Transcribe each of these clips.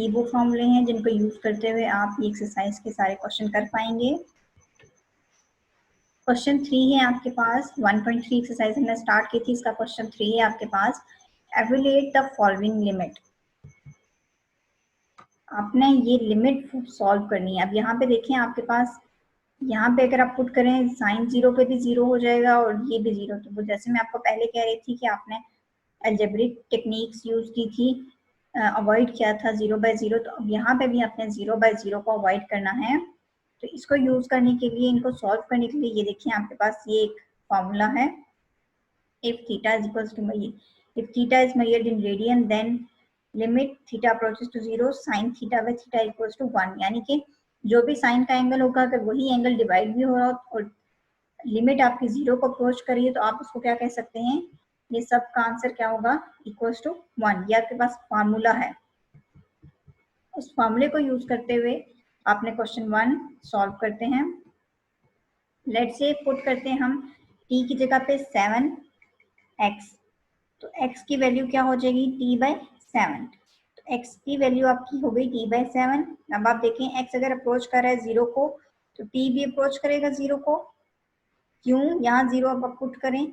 ये वो फॉर्मूले हैं जिनको यूज करते हुए आप ये एक्सरसाइज के सारे क्वेश्चन कर पाएंगे। क्वेश्चन 3 है आपके पास, 1.3 एक्सरसाइज हमने स्टार्ट की थी, इसका क्वेश्चन 3 है आपके पास। Evaluate the following limit. आपने ये लिमिट सॉल्व करनी है। अब यहाँ पे देखें आपके पास, यहाँ पे अगर आप पुट करें साइन 0 पे भी 0 हो जाएगा और ये भी 0। तो जैसे मैं आपको पहले कह रही थी कि आपने अलजेब्रिक टेक्निक्स यूज की थी, अवॉइड किया था 0/0, तो अब यहाँ पे भी आपने 0/0 को अवॉइड करना है। तो इसको यूज करने के लिए, इनको सॉल्व करने के लिए, ये देखिए आपके पास ये एक फॉर्मूला है, if theta is equals to if theta is measured in radian then limit theta approaches to 0 sin theta by theta equals to 1। यानी कि जो भी साइन का एंगल होगा अगर वही एंगल डिवाइड भी हो रहा हो और लिमिट आपकी 0 को अप्रोच करिए तो आप उसको क्या कह सकते हैं, ये सब का आंसर क्या होगा, इक्वल्स टू 1। ये आपके पास फार्मूला है। उस फार्मूले को यूज करते हुए आपने क्वेश्चन 1 सॉल्व करते हैं। लेट्स से पुट करते हैं हम t की जगह पे 7x, तो x की वैल्यू क्या हो जाएगी, t/7। तो x की वैल्यू आपकी हो गई t/7। अब आप देखें x अगर अप्रोच कर रहा है 0 को तो t भी अप्रोच करेगा 0 को। क्यों, यहाँ 0 आप पुट करें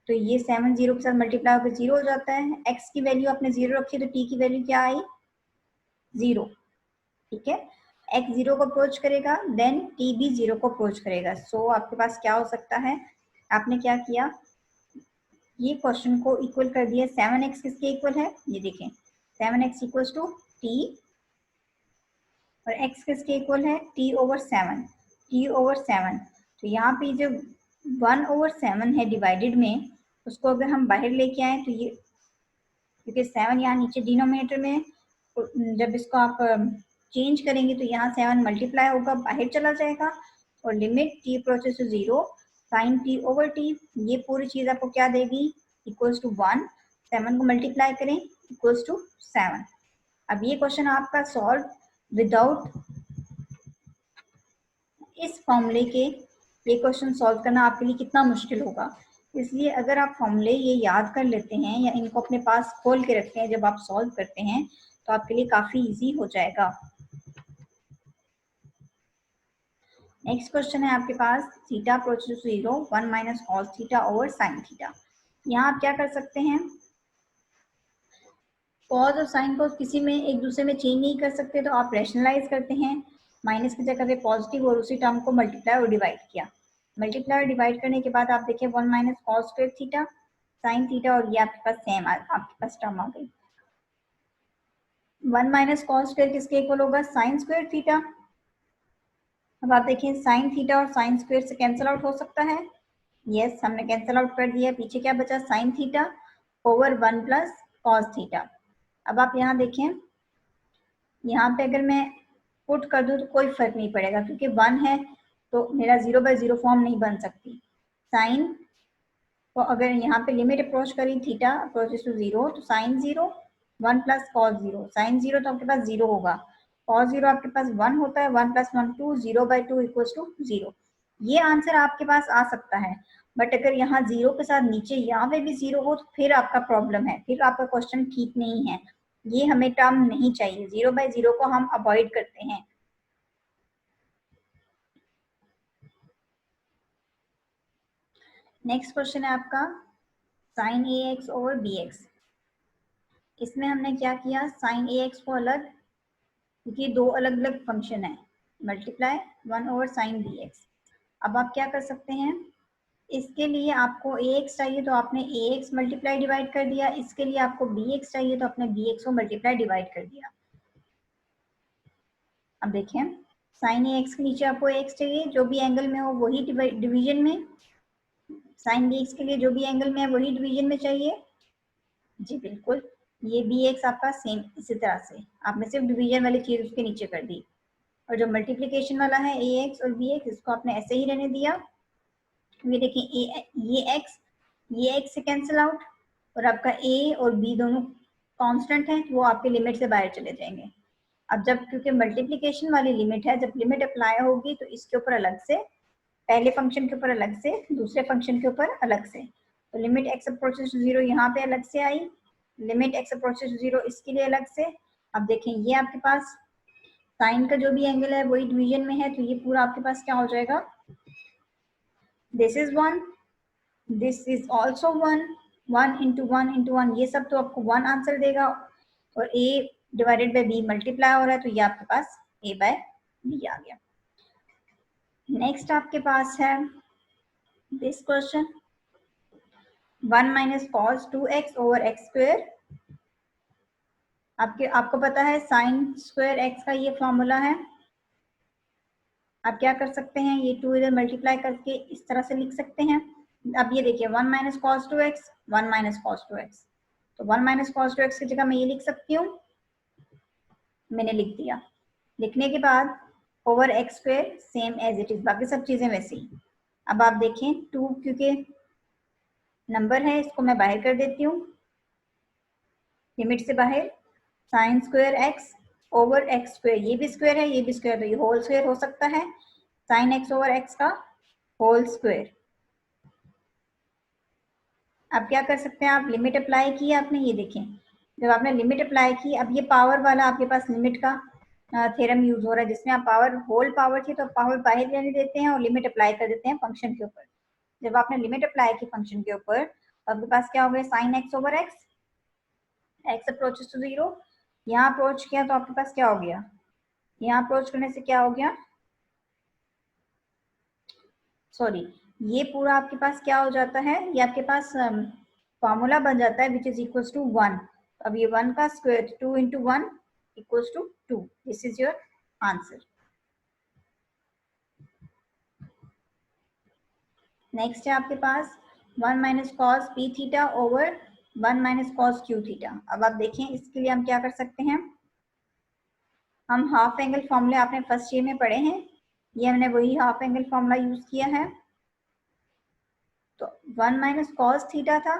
तो ये 7 0 के साथ मल्टीप्लाई होकर 0 हो जाता है। x की वैल्यू आपने 0 रखी तो t की वैल्यू क्या आई, 0। ठीक है, x 0 को अप्रोच करेगा देन t भी 0 को अप्रोच करेगा। सो आपके पास क्या हो सकता है, आपने क्या किया, ये क्वेश्चन को इक्वल कर दिया। 7x किसके इक्वल है, ये देखें 7x इक्वल्स टू t, और x किसके इक्वल है, t/7, t/7। तो यहाँ पे जो 1/7 है डिवाइडेड में, उसको अगर हम बाहर लेके आए तो ये, क्योंकि 7 यहाँ नीचे डिनोमिनेटर में, जब इसको आप चेंज करेंगे तो यहाँ 7 मल्टीप्लाई होगा, बाहर चला जाएगा, और limit t approaches to 0 sin t/t, ये पूरी चीज आपको क्या देगी, इक्वल्स टू 1। 7 को मल्टीप्लाई करें इक्वल्स टू 7। अब ये क्वेश्चन आपका सॉल्व विदाउट इस फॉर्मूले के, ये क्वेश्चन सॉल्व करना आपके लिए कितना मुश्किल होगा। इसलिए अगर आप फॉर्मूले ये याद कर लेते हैं या इनको अपने पास खोल के रखते हैं जब आप सॉल्व करते हैं तो आपके लिए काफी इजी हो जाएगा। नेक्स्ट क्वेश्चन है आपके पास, theta approaches to 0 1 minus cos theta over sine theta. यहाँ आप क्या कर सकते हैं, कॉस और साइन को किसी में एक दूसरे में चेंज नहीं कर सकते, तो आप रैशनलाइज करते हैं, माइनस की जगह पे पॉजिटिव और उसी टर्म को मल्टीप्लाई और डिवाइड किया। मल्टीप्लाई और डिवाइड करने के बाद आप देखिए 1 minus cos square theta sine theta, और ये आपके पास सेम आपके पास टर्म आ गई। 1 माइनस कॉस स्क्वायर किसके इक्वल होगा, साइन स्क्वायर थीटा। अब आप देखिए साइन थीटा और साइन स्क्वायर से कैंसिल आउट हो सकता है, यस हमने कैंसिल आउट कर दिया। पीछे क्या बचा, sine theta over 1 plus cos theta. अब आप यहाँ देखें, यहाँ पे अगर मैं पुट कर दूं तो कोई फर्क नहीं पड़ेगा, क्योंकि 1 है तो मेरा 0/0 फॉर्म नहीं बन सकती। साइन तो अगर यहाँ पे लिमिट अप्रोच करी थीटा अप्रोचेस टू 0, तो साइन 0 1 प्लस कॉस 0, साइन 0 तो आपके पास 0 होगा, कॉस 0 आपके पास 1 होता है, 1 प्लस 1 2, 0/2 इक्वल्स टू 0। ये आंसर आपके पास आ सकता है, बट अगर यहाँ 0 के साथ नीचे यहाँ पे भी 0 हो तो फिर आपका प्रॉब्लम है, फिर आपका क्वेश्चन ठीक नहीं है। ये हमें टर्म नहीं चाहिए, 0/0 को हम अवॉइड करते हैं। नेक्स्ट क्वेश्चन है आपका साइन ax ओवर bx। इसमें हमने क्या किया, साइन ax को अलग, क्योंकि दो अलग अलग फंक्शन है, मल्टीप्लाई 1 ओवर साइन bx। अब आप क्या कर सकते हैं, इसके लिए आपको ax चाहिए तो आपने ax मल्टीप्लाई डिवाइड कर दिया, इसके लिए आपको bx चाहिए तो आपने bx को मल्टीप्लाई डिवाइड कर दिया। अब देखें साइन ax के नीचे आपको x चाहिए, जो भी एंगल में हो वही डिवीजन में, साइन bx के लिए जो भी एंगल में है वही डिवीजन में चाहिए। जी बिल्कुल, ये bx आपका सेम इसी तरह से आपने सिर्फ डिवीजन वाली चीज उसके नीचे कर दी, और जो मल्टीप्लिकेशन वाला है ax और bx इसको आपने ऐसे ही रहने दिया। ये देखिए ये x से कैंसिल आउट, और आपका a और b दोनों कांस्टेंट हैं, वो आपके लिमिट से बाहर चले जाएंगे। अब जब क्योंकि मल्टीप्लिकेशन वाली लिमिट है, जब लिमिट अप्लाई होगी तो इसके ऊपर अलग से, पहले फंक्शन के ऊपर अलग से, दूसरे फंक्शन के ऊपर अलग से। तो लिमिट x अप्रोचेस टू 0 यहाँ पे अलग से आई, लिमिट x अप्रोचेस टू 0 इसके लिए अलग से। अब देखें ये आपके पास साइन का जो भी एंगल है वही डिवीजन में है, तो ये पूरा आपके पास क्या हो जाएगा, this is 1, this is also 1, 1 into 1 into 1, ये सब तो आपको 1 आंसर देगा, और a divided by b multiply हो रहा है, तो ये आपके पास a बाय b आ गया। नेक्स्ट आपके पास है this question, 1 minus cos 2x over x square. आपको पता है साइन स्क्वायर x का ये फॉर्मूला है। आप क्या कर सकते हैं, ये 2 इधर मल्टीप्लाई करके इस तरह से लिख सकते हैं। अब ये देखिए 1 minus cos 2x, 1 minus cos 2x, तो 1 माइनस कॉस 2x की जगह मैं ये लिख सकती हूँ, मैंने लिख दिया। लिखने के बाद over x square same as it is, बाकी सब चीजें वैसी ही। अब आप देखें 2 क्योंकि नंबर है, इसको मैं बाहर कर देती हूँ, लिमिट से बाहर, sine square x over x square, ये भी स्क्वायर है ये भी स्क्वायर, तो ये होल स्क्वायर हो सकता है, साइन एक्स ओवर एक्स का होल स्क्वायर। अब क्या कर सकते हैं आप, लिमिट अप्लाई की आपने, ये देखें जब आपने लिमिट अप्लाई की, अब ये पावर वाला आपके पास लिमिट का थ्योरम यूज हो रहा है, जिसमें आप पावर होल पावर थी तो पावर बाहर लेने देते हैं और लिमिट अप्लाई कर देते हैं फंक्शन के ऊपर। जब आपने लिमिट अप्लाई की फंक्शन के ऊपर, तो आपके पास क्या हो गया, sine x over x, x approaches to 0, यहाँ अप्रोच किया तो आपके पास क्या हो गया, यहाँ अप्रोच करने से क्या हो गया, सॉरी, ये पूरा आपके पास क्या हो जाता है, ये आपके पास फॉर्मूला बन जाता है विच इज इक्वल्स टू 1। अब ये 1 का square 2 into 1 equals to 2, this is your answer. Next है आपके पास 1 minus cos p theta over 1 minus cos q theta. अब आप देखें इसके लिए हम क्या कर सकते हैं, हम हाफ एंगल फॉर्मूले आपने फर्स्ट ईयर में पढ़े हैं, ये हमने वही हाफ एंगल फॉर्मूला यूज किया है। तो 1 माइनस कॉस थीटा था,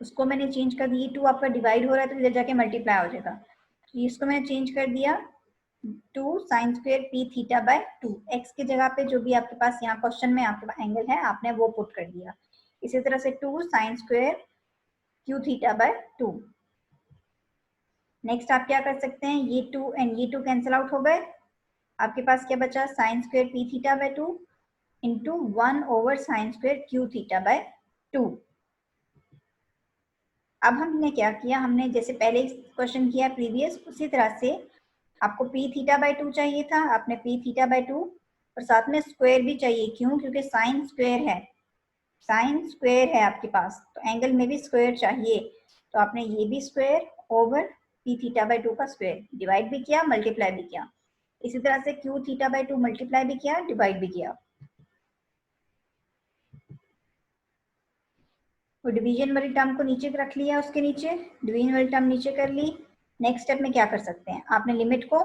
उसको मैंने चेंज कर दिया, 2 आपका डिवाइड हो रहा है तो इधर जाके मल्टीप्लाई हो जाएगा, तो इसको मैंने चेंज कर दिया 2 sine square P theta by 2, x की जगह पे जो भी आपके पास यहाँ क्वेश्चन में आपके पास एंगल है आपने वो पुट कर दिया। इसी तरह से 2 sine square Q theta by 2। Next आप क्या कर सकते हैं, ये 2 एंड ये 2 कैंसिल आउट हो गए, आपके पास क्या बचा, sine square P theta by 2 into 1 over sine square Q theta by 2। अब हमने क्या किया, हमने जैसे पहले क्वेश्चन किया प्रीवियस, उसी तरह से आपको पी थीटा बाय 2 चाहिए था, आपने पी थीटा बाय 2 और साथ में स्क्वायर भी चाहिए, क्यों, क्योंकि साइन स्क्वायर है, साइन स्क्वायर है आपके पास तो एंगल में भी स्क्वायर चाहिए, तो आपने ये भी square over P theta by 2 का स्क्वायर, डिवाइड भी किया मल्टीप्लाई भी किया। इसी तरह से क्यू थीटा बाय 2 मल्टीप्लाई भी किया डिवाइड भी किया, तो डिवीजन वाली टर्म को नीचे रख लिया, उसके नीचे डिवीजन वाली टर्म नीचे कर ली। नेक्स्ट स्टेप में क्या कर सकते हैं, आपने लिमिट को,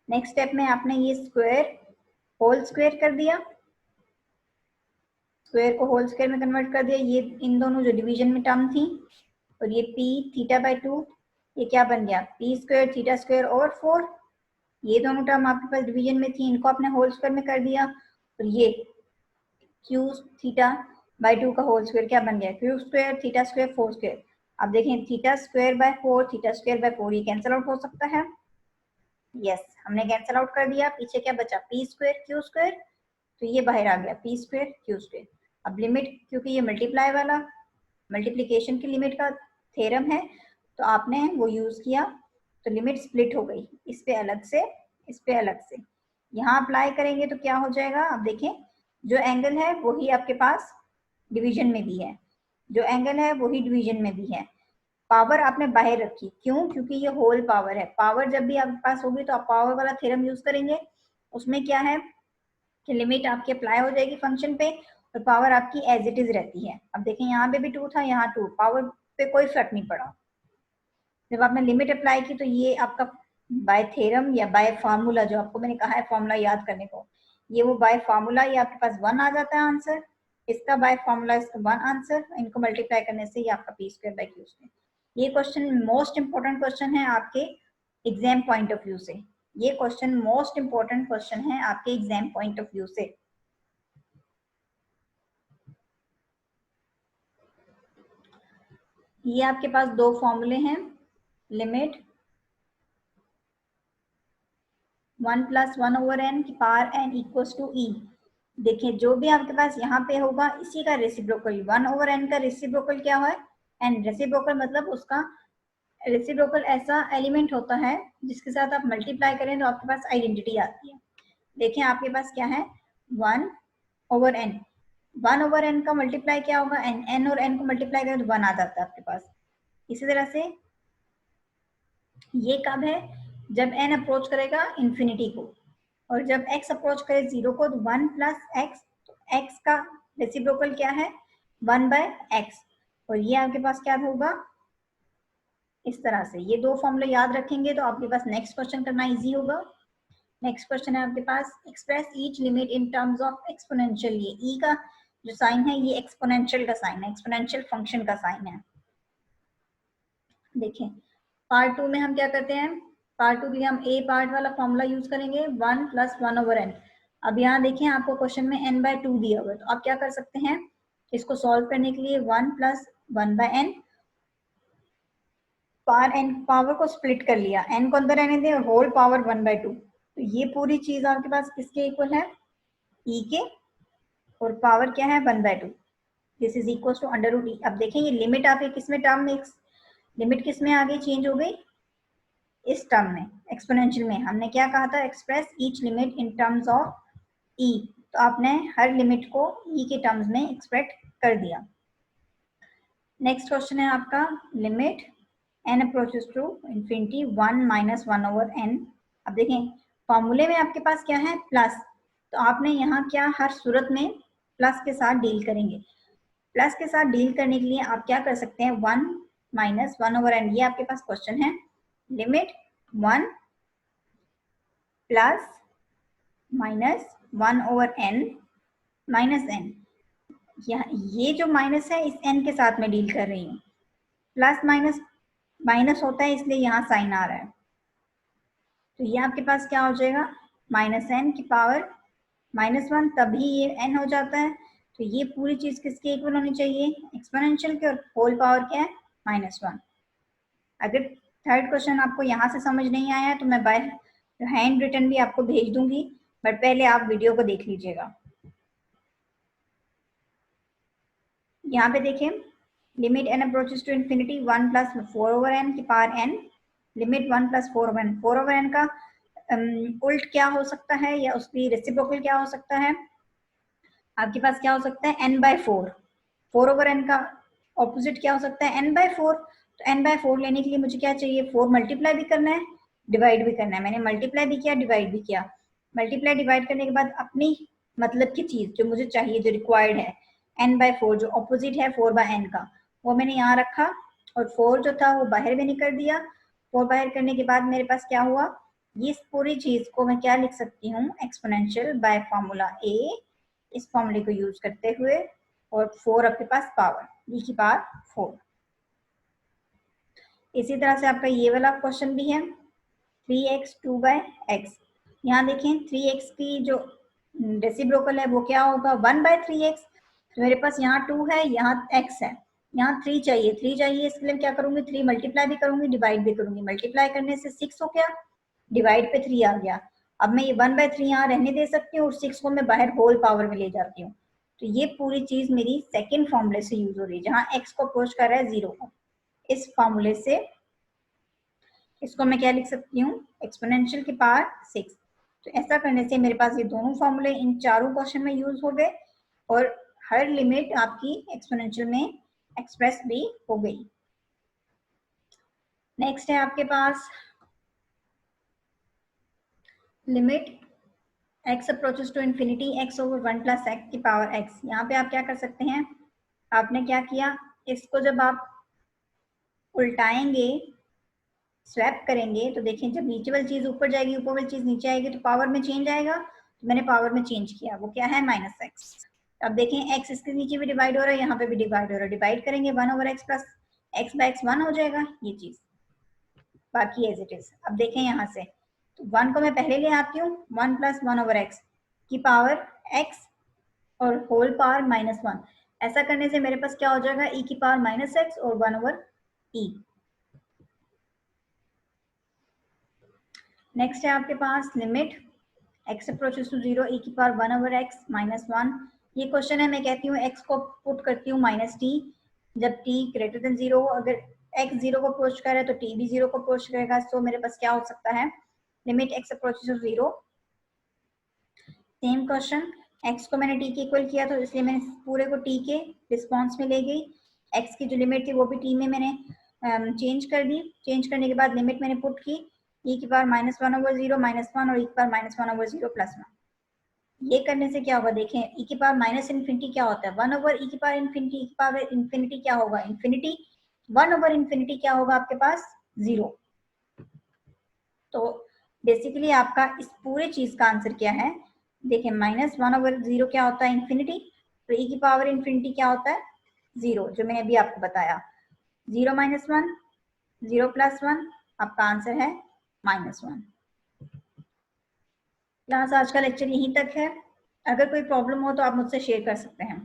नेक्स्ट स्टेप में आपने ये स्क्वायर होल स्क्वायर कर दिया, स्क्वायर को होल स्क्वायर में कन्वर्ट कर दिया, ये इन दोनों जो डिवीजन में टर्म थी, और ये पी थीटा बाय 2 ये क्या बन गया, P square theta square over 4, ये दोनों टर्म आपके पास डिवीजन में थी, इनको आपने होल स्क्वायर में कर दिया, और ये क्यू थीटा बाय 2 का होल स्क्वायर क्या बन गया, Q square theta square 4 square. अब देखें theta square by 4 theta square by 4 ये कैंसिल आउट हो सकता है, यस हमने कैंसिल आउट कर दिया, पीछे क्या बचा, पी स्क्वायर क्यू स्क्वायर, तो ये बाहर आ गया पी स्क्वायर क्यू स्क्वायर। अब लिमिट, क्योंकि ये मल्टीप्लाई वाला मल्टीप्लिकेशन की लिमिट का थ्योरम है तो आपने वो यूज किया, तो लिमिट स्प्लिट हो गई, इस पे अलग से इस पे अलग से, यहाँ अप्लाई करेंगे तो क्या हो जाएगा, अब देखें जो एंगल है वही आपके पास डिवीजन में भी है, जो एंगल है वही डिवीजन में भी है, पावर आपने बाहर रखी, क्यों, क्योंकि ये होल पावर है, पावर जब भी आपके पास होगी तो आप पावर वाला थ्योरम यूज करेंगे, उसमें क्या है कि लिमिट आपकी अप्लाई हो जाएगी फंक्शन पे और पावर आपकी एज इट इज रहती है। अब देखें यहाँ पे भी 2 था, यहाँ 2, पावर पे कोई फर्क नहीं पड़ा, जब आपने लिमिट अप्लाई की तो ये आपका बाय थ्योरम या बाय फार्मूला, जो आपको मैंने कहा है फार्मूला याद करने को, ये वो बाय फार्मूला ये आपके पास 1 आ जाता है आंसर, इसका बाय फार्मूला इसका 1 आंसर, इनको मल्टीप्लाई करने से ये आपका P square by Q square. ये क्वेश्चन मोस्ट इंपोर्टेंट क्वेश्चन है आपके एग्जाम पॉइंट ऑफ व्यू से, ये क्वेश्चन मोस्ट इंपोर्टेंट क्वेश्चन है आपके एग्जाम पॉइंट ऑफ व्यू से। ये आपके पास दो फॉर्मूले हैं, लिमिट 1 + 1/n की power n equals to e। देखिए जो भी आपके पास यहाँ पे होगा इसी का रेसिप्रोकल, 1/n का रेसिप्रोकल क्या है, n। रेसिप्रोकल मतलब उसका रेसिप्रोकल ऐसा एलिमेंट होता है जिसके साथ आप मल्टीप्लाई करें तो आपके पास आइडेंटिटी आती है। देखिए आपके पास क्या है, 1/n। 1/n का मल्टीप्लाई क्या होगा, n और n को मल्टीप्लाई करें तो 1 आ जाता है आपके पास। इसी तरह से ये कब है, जब n अप्रोच करेगा इंफिनिटी को, और जब x अप्रोच करे 0 को तो 1 + x, तो x का रेसिप्रोकल क्या है, 1/x। और ये आपके पास क्या होगा, इस तरह से। ये दो फॉर्मूले याद रखेंगे तो आपके पास नेक्स्ट क्वेश्चन करना इजी होगा। नेक्स्ट क्वेश्चन है आपके पास, express each limit in terms of exponential. ये ई का जो साइन है ये एक्सपोनेंशियल का साइन है, एक्सपोनेंशियल फंक्शन का साइन है। देखें पार्ट 2 में हम क्या करते हैं, पार्ट 2 के लिए हम ए पार्ट वाला फॉर्मूला यूज करेंगे, 1 + 1/n। अब यहाँ देखें आपको क्वेश्चन में n/2 दिया हुआ है, तो आप क्या कर सकते हैं, इसको सॉल्व करने के लिए 1 + 1/n, पावर को स्प्लिट कर लिया, n को अंदर रहने दें और होल पावर 1/2। तो ये पूरी चीज आपके पास किसके इक्वल है, e के, और पावर क्या है 1/2। This is equal to √e। अब देखें ये लिमिट आपके किसमें टर्म में, लिमिट किस में आ गई, चेंज हो गई इस टर्म में, एक्सपोनेंशियल में। हमने क्या कहा था, express each limit in terms of e, तो आपने हर लिमिट को e के टर्म्स में एक्सप्रेस कर दिया। नेक्स्ट क्वेश्चन है आपका, limit n approaches to infinity 1 - 1/n। अब देखें फॉर्मूले में आपके पास क्या है, प्लस, तो आपने यहाँ क्या हर सूरत में प्लस के साथ डील करेंगे। प्लस के साथ डील करने के लिए आप क्या कर सकते हैं, 1 - 1/n। ये आपके पास क्वेश्चन है, लिमिट 1 + -1/n -n। ये जो माइनस है इस n के साथ में डील कर रही हूँ, प्लस माइनस माइनस होता है इसलिए यहाँ साइन आ रहा है। तो ये आपके पास क्या हो जाएगा, -n की पावर -1, तभी ये n हो जाता है। तो ये पूरी चीज किसके इक्वल होनी चाहिए, एक्सपोनेंशियल के, और होल पावर क्या है -1। अगर थर्ड क्वेश्चन आपको यहाँ से समझ नहीं आया तो मैं बाय हैंड रिटन भी आपको भेज दूंगी, बट पहले आप वीडियो को देख लीजिएगा। यहाँ पे देखिए, limit n approaches to infinity 1 + 4/n की power n, limit 1 + 4/n। 4/n का उल्ट क्या हो सकता है, या उसकी रेसिप्रोकल क्या हो सकता है, आपके पास क्या हो सकता है, n/4। 4/n का ऑपोजिट क्या हो सकता है, n/4। तो n/4 लेने के लिए मुझे क्या चाहिए, 4 मल्टीप्लाई भी करना है, डिवाइड भी करना है। मैंने मल्टीप्लाई भी किया, डिवाइड भी किया। मल्टीप्लाई डिवाइड करने के बाद अपनी मतलब की चीज जो मुझे चाहिए, जो रिक्वायर्ड है, n/4 जो ऑपोजिट है 4/n का, वो मैंने यहाँ रखा, और 4 जो था वो बाहर मैंने कर दिया। 4 बाहर करने के बाद मेरे पास क्या हुआ, ये पूरी चीज को मैं क्या लिख सकती हूँ, एक्सपोनेंशियल बाय फॉर्मूला a, इस फॉर्मूले को यूज करते हुए, और 4 आपके पास पावर e की पावर 4। इसी तरह से आपका ये वाला क्वेश्चन भी है, 3x 2/x। यहाँ देखें 3x की जो रेसिप्रोकल है वो क्या होगा, 1/3x। तो मेरे पास यहाँ 2 है, यहाँ x है, यहाँ 3 चाहिए, 3 चाहिए, इसके लिए क्या करूंगी, 3 मल्टीप्लाई भी करूंगी, डिवाइड भी करूंगी। मल्टीप्लाई करने से 6 हो गया, डिवाइड पे 3 आ गया। अब मैं ये 1/3 यहाँ रहने दे सकती हूँ, और 6 को मैं बाहर होल पावर में ले जाती हूँ। तो ये पूरी चीज मेरी सेकेंड फॉर्मूले से यूज हो रही है, जहाँ x को अप्रोच कर रहा है 0 को। इस फॉर्मूले से इसको मैं क्या लिख सकती हूँ, एक्सपोनेंशियल की पावर 6। तो ऐसा करने से मेरे पास ये दोनों फॉर्मूले इन चारों क्वेश्चन में यूज हो गए, और हर लिमिट आपकी एक्सपोनेंशियल में एक्सप्रेस भी हो गई। नेक्स्ट है आपके पास limit x approaches to infinity x/1 + x की पावर x। यहाँ पे आप क्या कर सकते हैं, आपने क्या किया, इसको जब आप उल्टाएंगे, स्वैप करेंगे, तो देखें जब नीचे वाली चीज ऊपर जाएगी, ऊपर वाली चीज नीचे आएगी, तो पावर में चेंज आएगा। तो मैंने पावर में चेंज किया, वो क्या है -x। अब देखें x इसके नीचे भी डिवाइड हो रहा है, यहाँ पे भी डिवाइड हो रहा है। डिवाइड करेंगे 1/x + x/x 1 हो जाएगा, ये चीज बाकी एज इट इज। अब देखें यहाँ से, तो 1 को मैं पहले ले आती हूँ, 1 + 1/x की पावर x और होल पावर -1। ऐसा करने से मेरे पास क्या हो जाएगा, e की पावर -x और 1/x ई। नेक्स्ट है आपके पास limit x approaches to 0 e की पावर 1/x -1। ये क्वेश्चन है, मैं कहती हूँ x को पुट करती हूँ -t जब t ग्रेटर देन 0 हो। अगर x 0 को अप्रोच करे तो t भी 0 को अप्रोच करेगा। सो मेरे पास क्या हो सकता है, limit x approaches to 0। Same question, x को मैंने t के इक्वल किया तो इसलिए मैंने पूरे को t के रिस्पॉन्स में ले गई। x की जो लिमिट थी वो भी t में मैंने चेंज कर दी। चेंज करने के बाद लिमिट मैंने पुट की e की पावर -1/0 -1 और e की पावर -1/0 +1। ये करने से क्या होगा, देखें e की पावर -इन्फिनिटी क्या होता है, 1/e की पावर इन्फिनिटी। e की पावर इन्फिनिटी क्या होगा, इन्फिनिटी। 1/इन्फिनिटी क्या होगा आपके पास, 0। तो बेसिकली आपका इस पूरे चीज का आंसर क्या है, देखें -1/0 क्या होता है, इन्फिनिटी। तो e की पावर इन्फिनिटी क्या होता है, 0, जो मैंने अभी आपको बताया। 0 - 1 0 + 1, आपका आंसर है -1। क्लास आज का लेक्चर यहीं तक है। अगर कोई प्रॉब्लम हो तो आप मुझसे शेयर कर सकते हैं।